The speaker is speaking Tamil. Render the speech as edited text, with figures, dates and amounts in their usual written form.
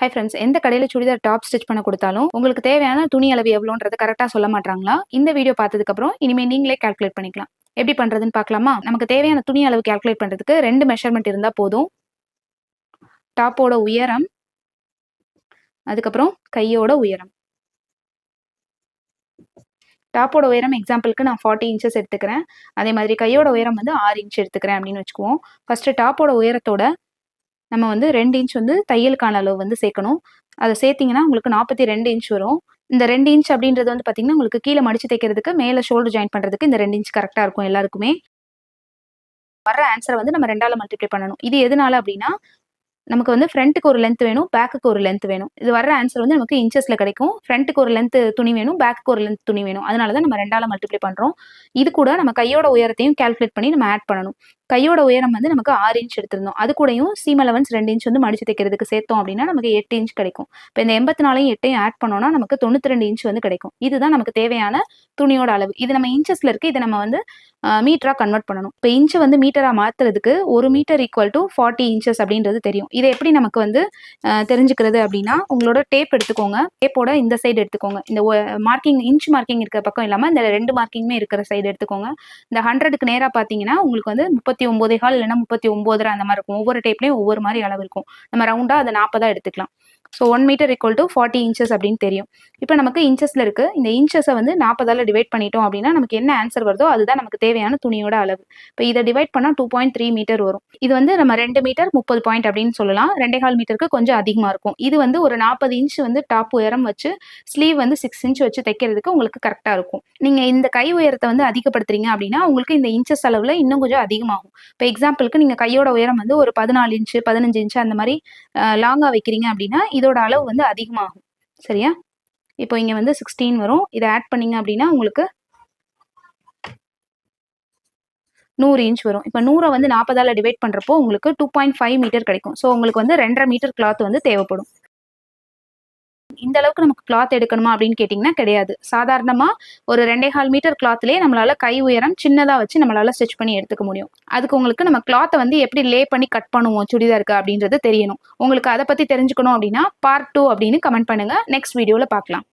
ஹை ஃப்ரெண்ட்ஸ், எந்த கடையில் சுடிதார் டாப் ஸ்டிச் பண்ண கொடுத்தாலும் உங்களுக்கு தேவையான துணி அளவு எவ்வளோன்றது கரெக்டாக சொல்ல மாட்டாங்களா? இந்த வீடியோ பார்த்ததுக்கப்புறம் இனிமேல் நீங்களே கால்குலேட் பண்ணிக்கலாம். எப்படி பண்ணுறதுன்னு பார்க்கலாமா? நமக்கு தேவையான துணி அளவு கால்குலேட் பண்ணுறதுக்கு 2 மெஷர்மெண்ட் இருந்தால் போதும். டாப்போட உயரம், அதுக்கப்புறம் கையோட உயரம். டாப்போட உயரம் எக்ஸாம்பிளுக்கு நான் 40 இன்ச்சஸ் எடுத்துக்கிறேன். அதே மாதிரி கையோட உயரம் வந்து 6 இன்ச் எடுத்துக்கிறேன் அப்படின்னு வச்சுக்குவோம். ஃபஸ்ட்டு டாப்போட உயரத்தோட நம்ம வந்து 2 இன்ச் வந்து தையலுக்கான அளவு வந்து சேர்க்கணும். அதை சேர்த்திங்கன்னா உங்களுக்கு 42 இன்ச் வரும். இந்த 2 இன்ச் அப்படின்றது வந்து பார்த்தீங்கன்னா, உங்களுக்கு கீழே மடிச்சு தைக்கிறதுக்கு, மேலே ஷோல்டர் ஜாயின் பண்ணுறதுக்கு இந்த 2 இன்ச் கரெக்டாக இருக்கும் எல்லாருக்குமே. வர்ற ஆன்சரை வந்து நம்ம 2ஆல மல்டிப்ளை பண்ணணும். இது எதனால அப்படின்னா, நமக்கு வந்து ஃப்ரண்ட்டுக்கு ஒரு லென்த் வேணும், பேக்குக்கு ஒரு லென்த் வேணும். இது வர்ற ஆன்சர் வந்து நமக்கு இன்ச்சஸில் கிடைக்கும். ஃப்ரண்ட்டுக்கு ஒரு லென்த் துணி வேணும், பேக்குக்கு ஒரு லென்த் துணி வேணும். அதனால தான் நம்ம 2ஆல மல்டிப்ளை பண்ணுறோம். இது கூட நம்ம கையோட உயரத்தையும் கால்குலேட் பண்ணி நம்ம ஆட் பண்ணணும். கையோட உயரம் வந்து நமக்கு 6 இன்ச் எடுத்திருந்தோம். அது கூடயும் சீம் அலவன்ஸ் 2 இன்ச் வந்து மடிச்சு தைக்கிறதுக்கு சேர்த்தோம் அப்படின்னா நமக்கு 8 இன்ச் கிடைக்கும். இப்போ இந்த 84யும் 8யும் ஆட் பண்ணோம்னா நமக்கு 92 இன்ச் வந்து கிடைக்கும். இதுதான் நமக்கு தேவையான துணியோட அளவு. இது நம்ம இன்ச்சஸ்ல இருக்கு. இதை நம்ம வந்து மீட்டரா கன்வெர்ட் பண்ணணும். இப்போ இன்ச் வந்து மீட்டரா மாத்துறதுக்கு 1 மீட்டர் ஈக்குவல் டு 40 இன்ச்சஸ் அப்படின்றது தெரியும். இதை எப்படி நமக்கு வந்து தெரிஞ்சுக்கிறது அப்படின்னா, உங்களோட டேப் எடுத்துக்கோங்க. டேப்போட இந்த சைடு எடுத்துக்கோங்க. இந்த மார்க்கிங் இன்ச் மார்க்கிங் இருக்கிற பக்கம் இல்லாமல் இந்த 2 மார்க்கிங்குமே இருக்கிற சைடு எடுத்துக்கோங்க. இந்த 100க்கு நேராக பார்த்தீங்கன்னா உங்களுக்கு வந்து 39.25 இல்லைன்னா 39.5 அந்த மாதிரி இருக்கும். ஒவ்வொரு டேப்லேயும் ஒவ்வொரு மாதிரி அளவு இருக்கும். நம்ம ரவுண்டாக அதை 40 எடுத்துக்கலாம். So 1 metre equal to 40 inches அப்படின்னு தெரியும். இப்போ நமக்கு இன்ச்சஸில் இருக்குது. இந்த இன்ச்சஸை வந்து 40ஆல் டிவைட் பண்ணிட்டோம் அப்படின்னா நமக்கு என்ன ஆன்சர் வருதோ அதுதான் நமக்கு தேவையான துணியோட அளவு. இப்போ இதை டிவைட் பண்ணால் 2.3 மீட்டர் வரும். இது வந்து நம்ம 2 மீட்டர் 30 பாயிண்ட் அப்படின்னு சொல்லலாம். 2.25 மீட்டருக்கு கொஞ்சம் அதிகமாக இருக்கும். இது வந்து ஒரு 40 இன்ச் வந்து டாப் உயரம் வச்சு ஸ்லீவ் வந்து 6 இன்ச் வச்சு தைக்கிறதுக்கு உங்களுக்கு கரெக்டாக இருக்கும். நீங்கள் இந்த கை உயரத்தை வந்து அதிகப்படுத்துறீங்க அப்படின்னா உங்களுக்கு இந்த இன்ச்சஸ் அளவில் இன்னும் கொஞ்சம் அதிகமாகும். இப்போ எக்ஸாம்பிளுக்கு நீங்கள் கையோட உயரம் வந்து ஒரு 14 இன்ச்சு 15 இன்ச்சு அந்த மாதிரி லாங்காக வைக்கிறீங்க அப்படின்னா இதோட அளவு வந்து அதிகமாகும். சரியா? இப்போ இங்கே வந்து 16 வரும். இதை ஆட் பண்ணீங்க அப்படின்னா உங்களுக்கு 100 இன்ச் வரும். இப்போ 100 வந்து 40ஆல் டிவைட் பண்ணுறப்போ உங்களுக்கு 2.5 மீட்டர் கிடைக்கும். ஸோ உங்களுக்கு வந்து 2.5 மீட்டர் கிளாத் வந்து தேவைப்படும். இந்த அளவுக்கு நமக்கு கிளாத் எடுக்கணுமா அப்படின்னு கேட்டிங்கன்னா கிடையாது. சாதாரணமாக ஒரு 2.25 மீட்டர் கிளாத்லேயே நம்மளால கை உயரம் சின்னதாக வச்சு நம்மளால ஸ்டிச் பண்ணி எடுத்துக்க முடியும். அதுக்கு உங்களுக்கு நம்ம கிளாத்தை வந்து எப்படி லே பண்ணி கட் பண்ணுவோம் சுடிதாருக்கு அப்படின்றது தெரியணும். உங்களுக்கு அதை பற்றி தெரிஞ்சுக்கணும் அப்படின்னா பார்ட் 2 அப்படின்னு கமெண்ட் பண்ணுங்கள். நெக்ஸ்ட் வீடியோவில் பார்க்கலாம்.